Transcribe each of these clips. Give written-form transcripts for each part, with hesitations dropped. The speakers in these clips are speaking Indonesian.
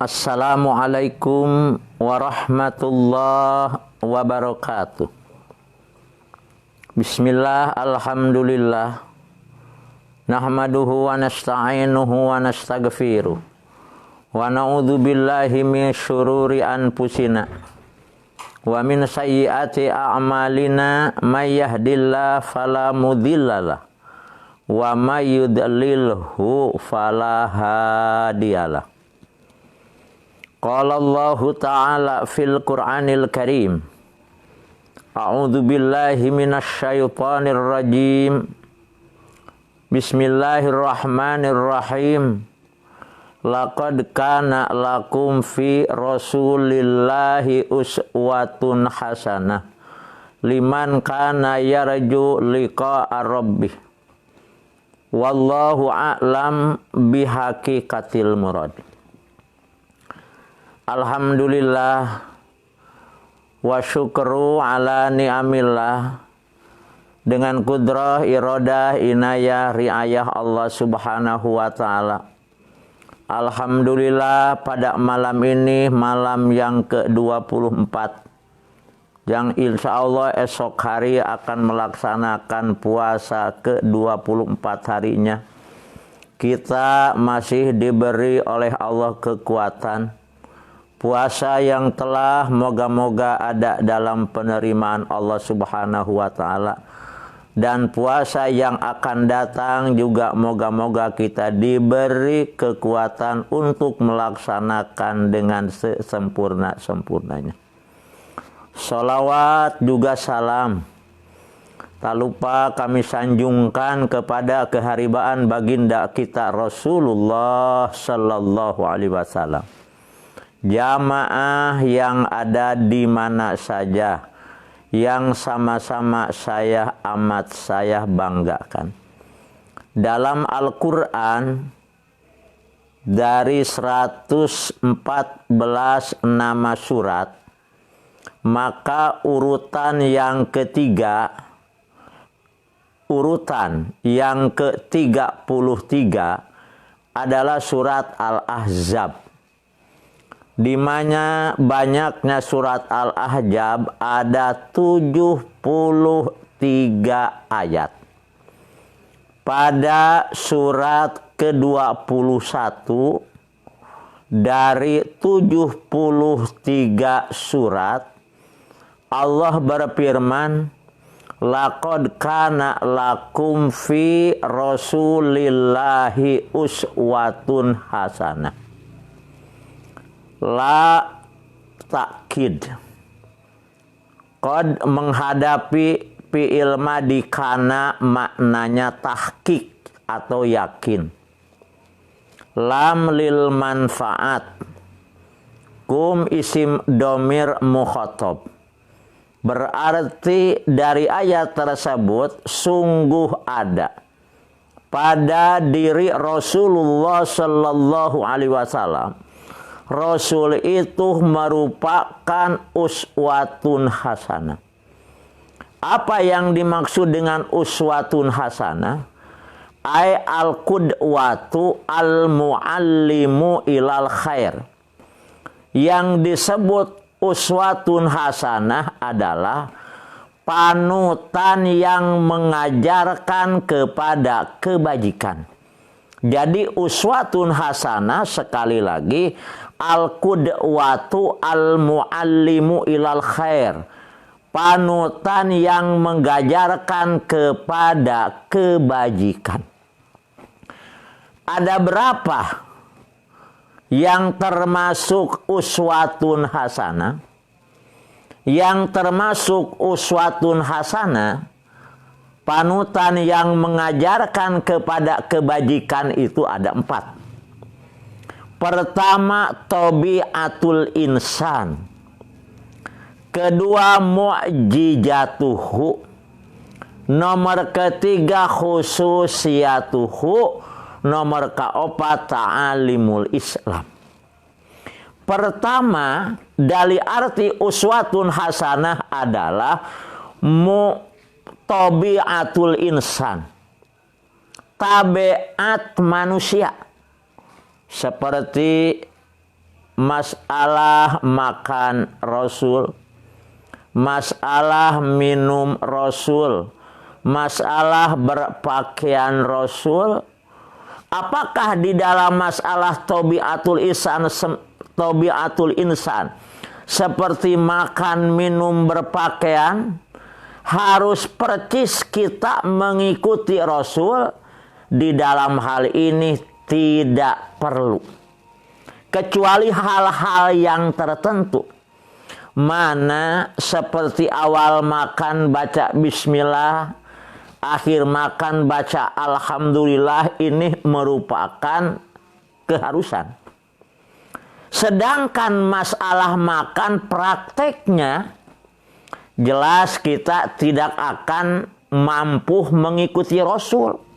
Assalamualaikum warahmatullahi wabarakatuh. Bismillah, alhamdulillah. Nahmaduhu wa nasta'inuhu wa nastaghfiruh. Wa na'udzu billahi min syururi anfusina wa min sayyiati a'malina may yahdihillahu fala mudhillalah wa may yudlilhu fala hadiyalah. Qala Allahu ta'ala fil Qur'anil Karim. A'udzu billahi minasy syaithanir rajim. Bismillahirrahmanirrahim. Laqad kana lakum fi Rasulillahi uswatun hasanah liman kana yarju liqa'a rabbih. Wallahu a'lam bihaqiqatil murad. Alhamdulillah wa syukru ala ni'amillah. Dengan kudrah, iradah, inayah, riayah Allah subhanahu wa ta'ala. Alhamdulillah pada malam ini, malam yang ke-24, yang insya Allah esok hari akan melaksanakan puasa ke-24 harinya. Kita masih diberi oleh Allah kekuatan. Puasa yang telah moga-moga ada dalam penerimaan Allah subhanahu wa ta'ala. Dan puasa yang akan datang juga moga-moga kita diberi kekuatan untuk melaksanakan dengan sesempurna-sempurnanya. Sholawat juga salam. Tak lupa kami sanjungkan kepada keharibaan baginda kita Rasulullah sallallahu alaihi wasallam. Jamaah yang ada di mana saja, yang sama-sama amat saya banggakan. Dalam Al-Quran, dari 114 nama surat, maka urutan yang ke-33 adalah surat Al-Ahzab. Di mana banyaknya surat Al-Ahzab ada 73 ayat. Pada surat ke-21 dari 73 surat, Allah berfirman, laqad kana lakum fi Rasulillahi uswatun hasanah. La takkid. Qad menghadapi fi'il madi kana maknanya tahqiq atau yakin. Lam lil manfaat. Kum isim domir mukhatab. Berarti dari ayat tersebut sungguh ada pada diri Rasulullah sallallahu alaihi wasallam. Rasul itu merupakan uswatun hasanah. Apa yang dimaksud dengan uswatun hasanah? Ay al-qudwatu al-muallimu ilal khair. Yang disebut uswatun hasanah adalah panutan yang mengajarkan kepada kebajikan. Jadi uswatun hasanah sekali lagi al-qudwatu al-muallimu ilal khair. Panutan yang mengajarkan kepada kebajikan. Ada berapa yang termasuk uswatun hasanah? Yang termasuk uswatun hasanah, panutan yang mengajarkan kepada kebajikan itu ada 4. Pertama, tabiatul insan. Kedua, mu'jizatuhu. Nomor ketiga, khususiyatuhu. Nomor keempat, ta'alimul Islam. Pertama, dari arti uswatun hasanah adalah tabiatul insan. Tabiat manusia. Seperti masalah makan Rasul, masalah minum Rasul, masalah berpakaian Rasul. Apakah di dalam masalah tabiatul insan seperti makan, minum, berpakaian harus percis kita mengikuti Rasul? Di dalam hal ini tidak perlu, kecuali hal-hal yang tertentu. Mana seperti awal makan baca bismillah, akhir makan baca alhamdulillah, ini merupakan keharusan. Sedangkan masalah makan prakteknya jelas kita tidak akan mampu mengikuti Rasul.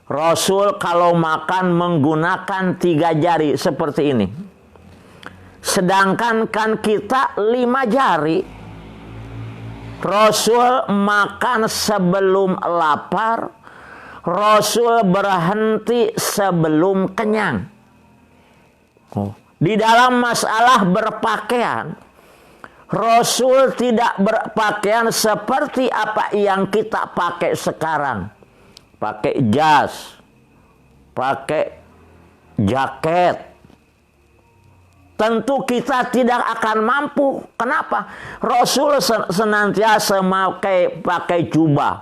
Rasul kalau makan menggunakan 3 jari seperti ini. Sedangkan kan kita 5 jari. Rasul makan sebelum lapar. Rasul berhenti sebelum kenyang. Di dalam masalah berpakaian, Rasul tidak berpakaian seperti apa yang kita pakai sekarang. Pakai jas, pakai jaket. Tentu kita tidak akan mampu. Kenapa? Rasul senantiasa pakai jubah,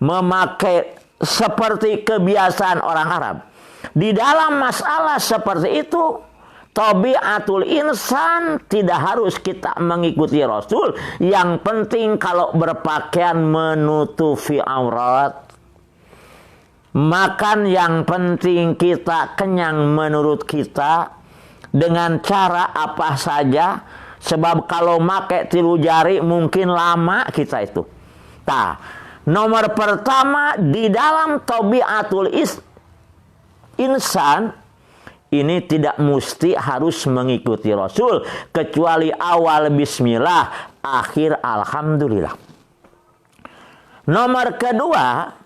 memakai seperti kebiasaan orang Arab. Di dalam masalah seperti itu, tabiatul insan tidak harus kita mengikuti Rasul. Yang penting kalau berpakaian menutupi aurat. Makan yang penting kita kenyang menurut kita dengan cara apa saja. Sebab kalau pakai 3 jari mungkin lama kita itu. Nah, nomor pertama di dalam tabiatul insan ini tidak mesti harus mengikuti Rasul, kecuali awal bismillah, akhir alhamdulillah. Nomor kedua,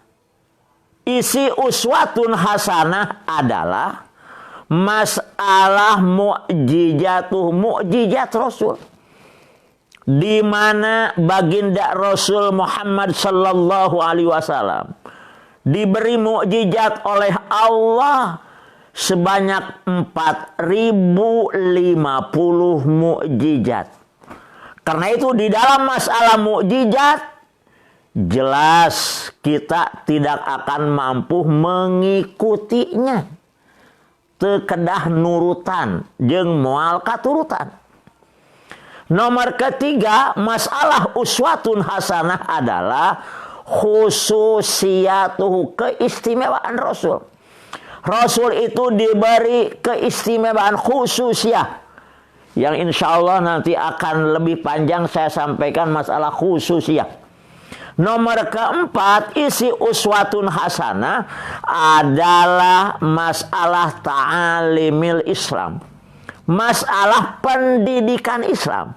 isi uswatun hasanah adalah masalah mukjizat Rasul, di mana baginda Rasul Muhammad sallallahu alaihi wasallam diberi mukjizat oleh Allah sebanyak 4050 mukjizat. Karena itu di dalam masalah mukjizat jelas kita tidak akan mampu mengikutinya. Tekedah nurutan jeung moal katurutan. Nomor ketiga, masalah uswatun hasanah adalah khususiyatuhu, keistimewaan Rasul. Rasul itu diberi keistimewaan khususiyah, yang insya Allah nanti akan lebih panjang saya sampaikan masalah khususiyah. Nomor keempat, isi uswatun hasanah adalah masalah ta'alimil Islam, masalah pendidikan Islam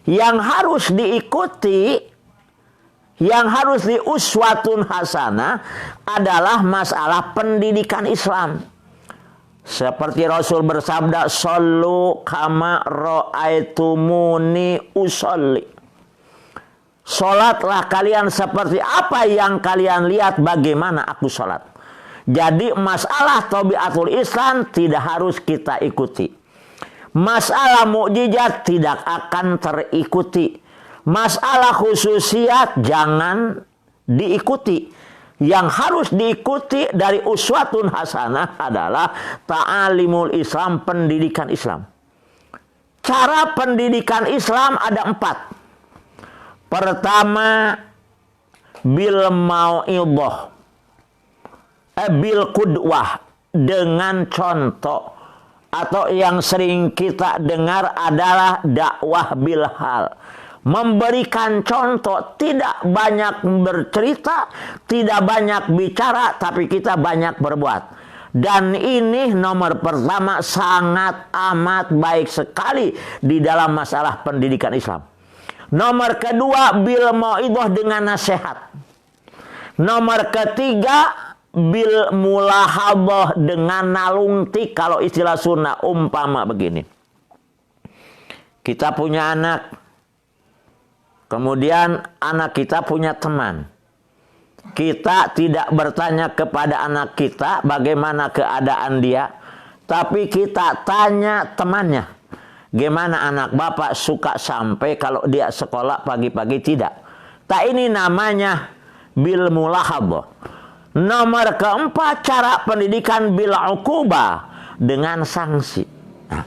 yang harus diikuti, yang harus diuswatun hasanah adalah masalah pendidikan Islam. Seperti Rasul bersabda, "Shollu kama ra'aitumuni usolli." Sholatlah kalian seperti apa yang kalian lihat bagaimana aku sholat. Jadi masalah tabiatul Islam tidak harus kita ikuti. Masalah mukjizat tidak akan terikuti. Masalah khususiat jangan diikuti. Yang harus diikuti dari uswatun hasanah adalah ta'alimul Islam, pendidikan Islam. Cara pendidikan Islam ada 4. Pertama, bil mau'idhah, bil qudwah, dengan contoh, atau yang sering kita dengar adalah dakwah bil hal. Memberikan contoh, tidak banyak bercerita, tidak banyak bicara, tapi kita banyak berbuat. Dan ini nomor pertama sangat amat baik sekali di dalam masalah pendidikan Islam. Nomor kedua, bil mau'idhah, dengan nasihat. Nomor ketiga, bil mulahabah, dengan nalungtik, kalau istilah sunnah umpama begini. Kita punya anak. Kemudian anak kita punya teman. Kita tidak bertanya kepada anak kita bagaimana keadaan dia. Tapi kita tanya temannya. Gimana anak bapak suka sampai kalau dia sekolah pagi-pagi tidak. Tak ini namanya bil mulahab. Nomor keempat, cara pendidikan bil uqubah, dengan sanksi. Nah,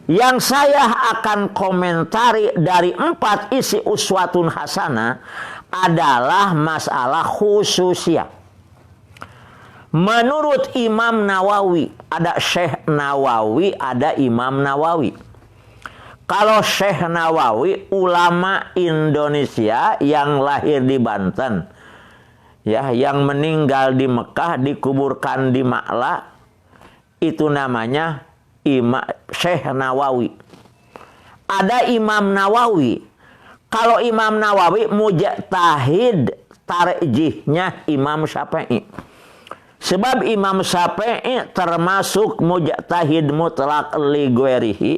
yang saya akan komentari dari 4 isi uswatun hasanah adalah masalah khususiyah. Menurut Imam Nawawi, ada Syekh Nawawi, ada Imam Nawawi. Kalau Syekh Nawawi, ulama Indonesia yang lahir di Banten, ya, yang meninggal di Mekah, dikuburkan di Ma'la, itu namanya Syekh Nawawi. Ada Imam Nawawi. Kalau Imam Nawawi mujtahid, tarjihnya Imam Syafi'i. Sebab Imam Syafi'i termasuk mujtahid mutlak li ghairihi.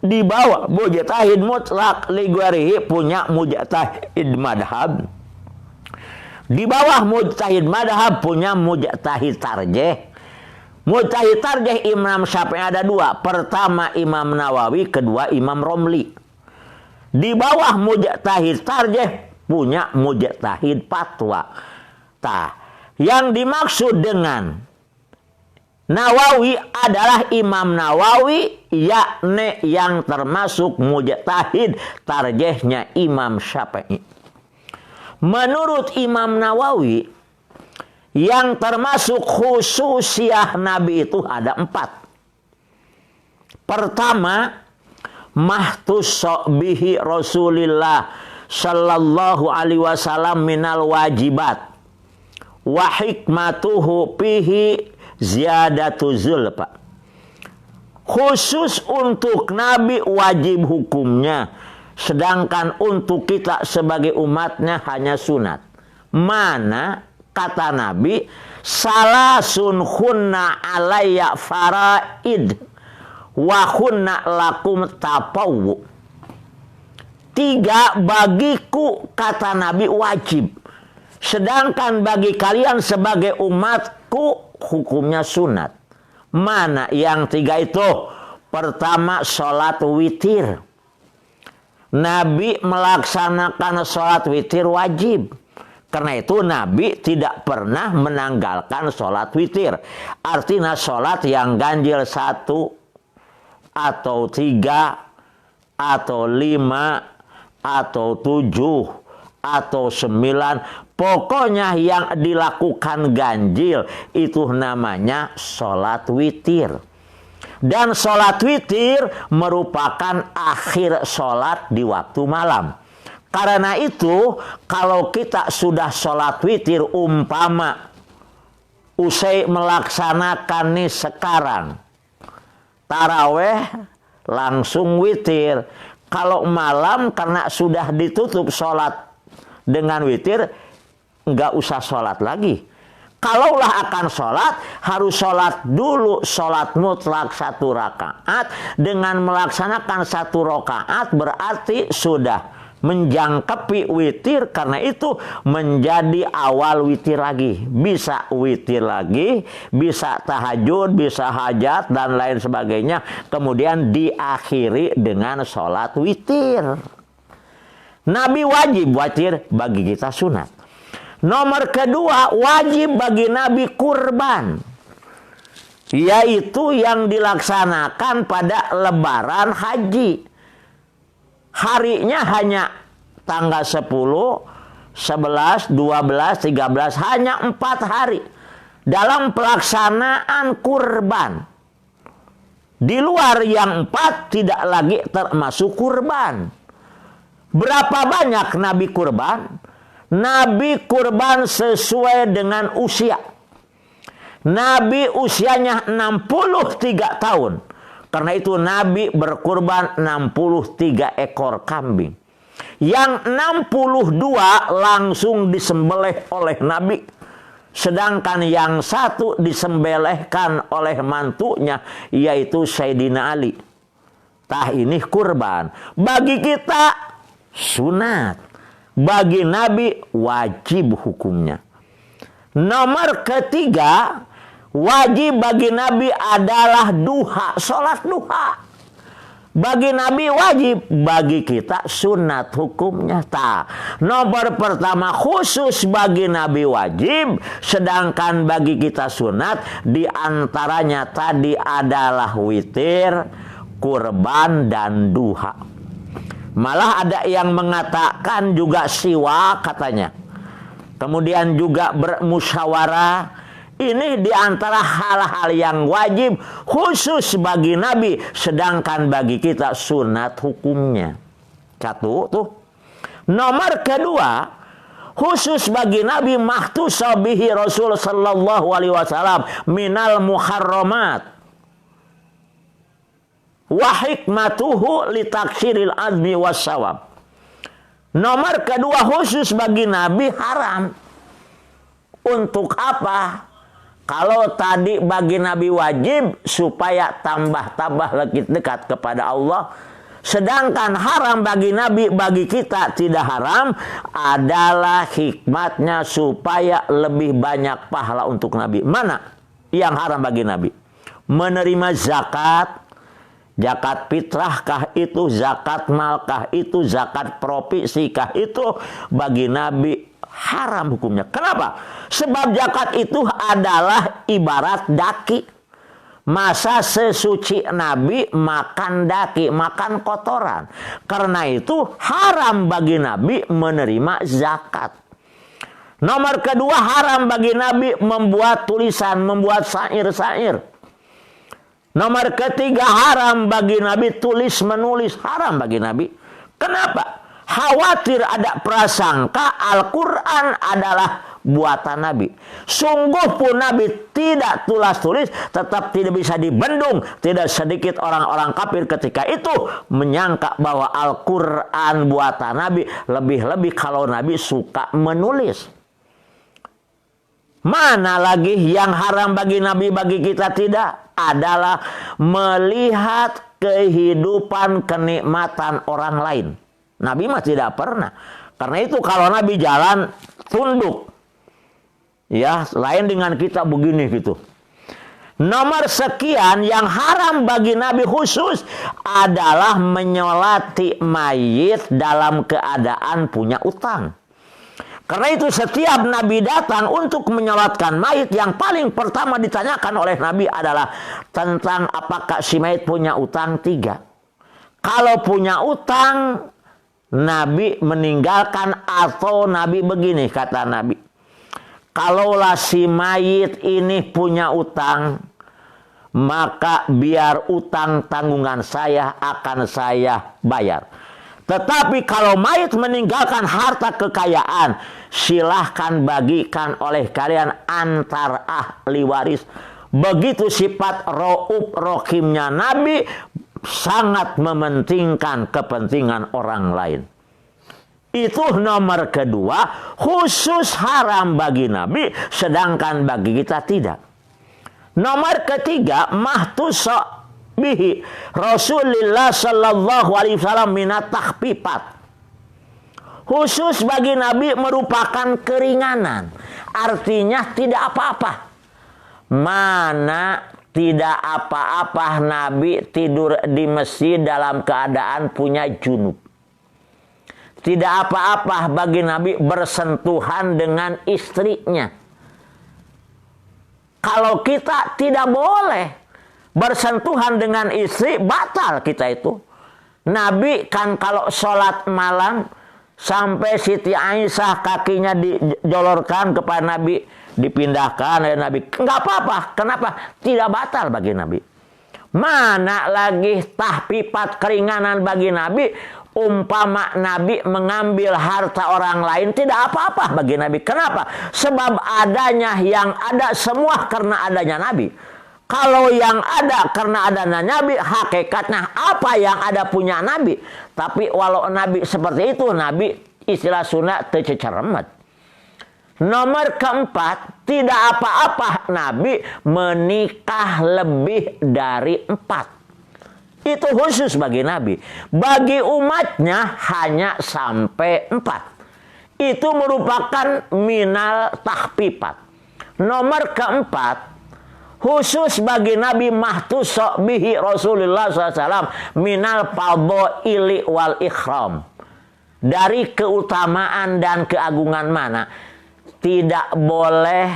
Di bawah mujtahid mutlak li ghairihi punya mujtahid madhab. Di bawah mujtahid madhab punya mujtahid tarjih. Mujtahid tarjih Imam Syafi'i ada 2. Pertama Imam Nawawi, kedua Imam Romli. Di bawah mujtahid tarjih punya mujtahid fatwa. Yang dimaksud dengan Nawawi adalah Imam Nawawi, yakni yang termasuk mujtahid tarjihnya Imam Syafi'i. Menurut Imam Nawawi, yang termasuk khususiyah Nabi itu ada 4. Pertama, mahtusso bihi Rasulillah sallallahu alaihi wasallam minal wajibat wa hikmatuhu bihi ziyadatu zulfa. Khusus untuk Nabi wajib hukumnya, sedangkan untuk kita sebagai umatnya hanya sunat. Mana kata Nabi, salasun khunna alayya faraid wa khunna lakum tapawwu. 3 bagiku, kata Nabi, wajib. Sedangkan bagi kalian sebagai umatku hukumnya sunat. Mana yang 3 itu? Pertama, sholat witir. Nabi melaksanakan sholat witir wajib. Karena itu Nabi tidak pernah menanggalkan sholat witir. Artinya sholat yang ganjil 1 atau 3 atau 5 atau 7 atau 9. Pokoknya yang dilakukan ganjil itu namanya sholat witir. Dan sholat witir merupakan akhir sholat di waktu malam. Karena itu, kalau kita sudah sholat witir, umpama usai melaksanakan nih sekarang taraweh langsung witir. Kalau malam karena sudah ditutup sholat dengan witir, nggak usah sholat lagi. Kalaulah akan sholat, harus sholat dulu sholat mutlak 1 rakaat. Dengan melaksanakan 1 rakaat berarti sudah menjangkepi witir, karena itu menjadi awal witir lagi. Bisa witir lagi, bisa tahajud, bisa hajat dan lain sebagainya. Kemudian diakhiri dengan sholat witir. Nabi wajib witir, bagi kita sunat. Nomor kedua, wajib bagi Nabi kurban, yaitu yang dilaksanakan pada lebaran haji. Harinya hanya tanggal 10, 11, 12, 13, hanya 4 hari dalam pelaksanaan kurban. Di luar yang 4 tidak lagi termasuk kurban. Berapa banyak Nabi kurban? Nabi kurban sesuai dengan usia. Nabi usianya 63 tahun. Karena itu Nabi berkurban 63 ekor kambing. Yang 62 langsung disembelih oleh Nabi. Sedangkan yang 1 disembelihkan oleh mantunya, yaitu Sayyidina Ali. Tah ini kurban. Bagi kita sunat. Bagi Nabi wajib hukumnya. Nomor ketiga, wajib bagi Nabi adalah duha, sholat duha. Bagi Nabi wajib, bagi kita sunat hukumnya. Nomor pertama khusus bagi Nabi wajib, sedangkan bagi kita sunat. Di antaranya tadi adalah witir, kurban, dan duha. Malah ada yang mengatakan juga siwak katanya. Kemudian juga bermusyawarah. Ini diantara hal-hal yang wajib khusus bagi Nabi, sedangkan bagi kita sunat hukumnya. Satu tuh. Nomor kedua, khusus bagi Nabi mahtusa bihi Rasul sallallahu alaihi wasallam minal muharramat wa hikmatuhu litaksiril azmi wassawab. Nomor kedua, khusus bagi Nabi haram. Untuk apa? Kalau tadi bagi Nabi wajib supaya tambah-tambah lebih dekat kepada Allah. Sedangkan haram bagi Nabi, bagi kita tidak haram, adalah hikmatnya supaya lebih banyak pahala untuk Nabi. Mana yang haram bagi Nabi? Menerima zakat. Zakat fitrahkah itu, zakat malkah itu, zakat provinsikah itu, bagi Nabi haram hukumnya. Kenapa? Sebab zakat itu adalah ibarat daki. Masa sesuci Nabi makan daki, makan kotoran. Karena itu haram bagi Nabi menerima zakat. Nomor kedua, haram bagi Nabi membuat tulisan, membuat syair-syair. Nomor ketiga, haram bagi Nabi tulis menulis, haram bagi Nabi. Kenapa? Khawatir ada prasangka Al-Quran adalah buatan Nabi. Sungguh pun Nabi tidak tulis, tetap tidak bisa dibendung. Tidak sedikit orang-orang kafir ketika itu menyangka bahwa Al-Quran buatan Nabi. Lebih-lebih kalau Nabi suka menulis. Mana lagi yang haram bagi Nabi, bagi kita tidak? Adalah melihat kehidupan kenikmatan orang lain. Nabi mah tidak pernah. Karena itu kalau Nabi jalan tunduk. Ya, lain dengan kita begini gitu. Nomor sekian yang haram bagi Nabi khusus adalah menyolati mayit dalam keadaan punya utang. Karena itu setiap Nabi datang untuk menyolatkan mayit, yang paling pertama ditanyakan oleh Nabi adalah tentang apakah si mayit punya utang. 3. Kalau punya utang, Nabi meninggalkan, atau Nabi begini kata Nabi. Kalaulah si mayit ini punya utang, maka biar utang tanggungan saya akan saya bayar. Tetapi kalau mayit meninggalkan harta kekayaan, silahkan bagikan oleh kalian antar ahli waris. Begitu sifat Ra'uf Rahimnya Nabi, sangat mementingkan kepentingan orang lain. Itu nomor kedua, khusus haram bagi Nabi, sedangkan bagi kita tidak. Nomor ketiga, mahtusa bihi Rasulullah sallallahu alaihi wasallam minat takhfifat. Khusus bagi Nabi merupakan keringanan. Artinya tidak apa-apa. Mana tidak apa-apa Nabi tidur di masjid dalam keadaan punya junub. Tidak apa-apa bagi Nabi bersentuhan dengan istrinya. Kalau kita tidak boleh bersentuhan dengan istri, batal kita itu. Nabi kan kalau sholat malam sampai Siti Aisyah kakinya dijolorkan kepada Nabi, dipindahkan oleh Nabi. Enggak apa-apa. Kenapa? Tidak batal bagi Nabi. Mana lagi tahfifat keringanan bagi Nabi? Umpama Nabi mengambil harta orang lain, tidak apa-apa bagi Nabi. Kenapa? Sebab adanya yang ada semua karena adanya Nabi. Kalau yang ada karena adanya Nabi, hakikatnya apa yang ada punya Nabi. Tapi walau Nabi seperti itu, Nabi istilah Sunda teu ceceremet. Nomor keempat, tidak apa-apa Nabi menikah lebih dari 4. Itu khusus bagi Nabi. Bagi umatnya hanya sampai 4. Itu merupakan minal tahqiqat. Nomor keempat, khusus bagi Nabi mahtusok bihi Rasulullah SAW minal fadhaili wal ikhram. Dari keutamaan dan keagungan mana? Tidak boleh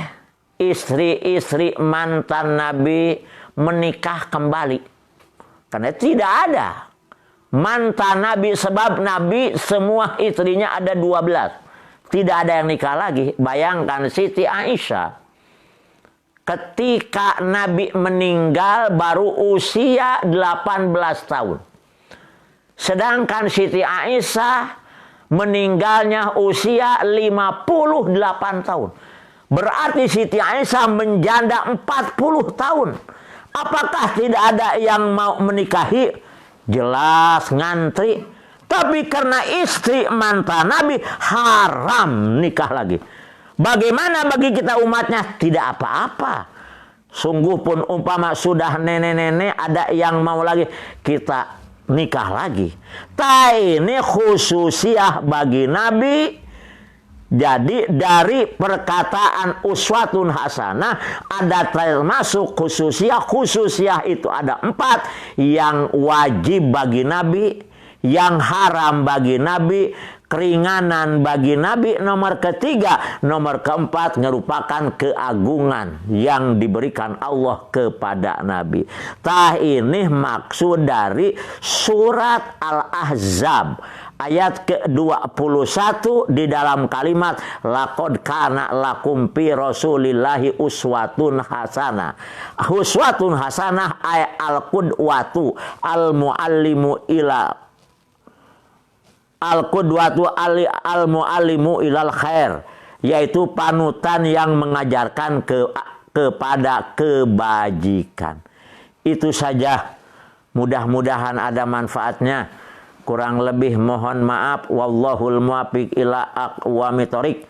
istri-istri mantan Nabi menikah kembali. Karena tidak ada mantan Nabi, sebab Nabi semua istrinya ada 12. Tidak ada yang nikah lagi. Bayangkan Siti Aisyah. Ketika Nabi meninggal baru usia 18 tahun. Sedangkan Siti Aisyah meninggalnya usia 58 tahun. Berarti Siti Aisyah menjanda 40 tahun. Apakah tidak ada yang mau menikahi? Jelas ngantri. Tapi karena istri mantan Nabi haram nikah lagi. Bagaimana bagi kita umatnya? Tidak apa-apa. Sungguh pun umpama sudah nenek-nenek ada yang mau lagi, kita nikah lagi. Ini khususiah bagi Nabi. Jadi dari perkataan uswatun hasanah ada termasuk khususiah itu ada 4 yang wajib bagi Nabi, yang haram bagi Nabi, keringanan bagi Nabi. Nomor ketiga, nomor keempat merupakan keagungan yang diberikan Allah kepada Nabi. Ini maksud dari surat Al-Ahzab ayat ke-21 di dalam kalimat laqad kana lakum fi rasulillahi uswatun hasanah. Uswatun hasanah ay al-qudwatu al-muallimu ila al-qudwatu al-muallimu ilal khair, yaitu panutan yang mengajarkan kepada kebajikan. Itu saja, mudah-mudahan ada manfaatnya. Kurang lebih mohon maaf. Wallahul muwaffiq ila aqwamit thoriq.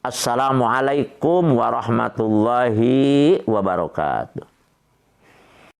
Assalamualaikum warahmatullahi wabarakatuh.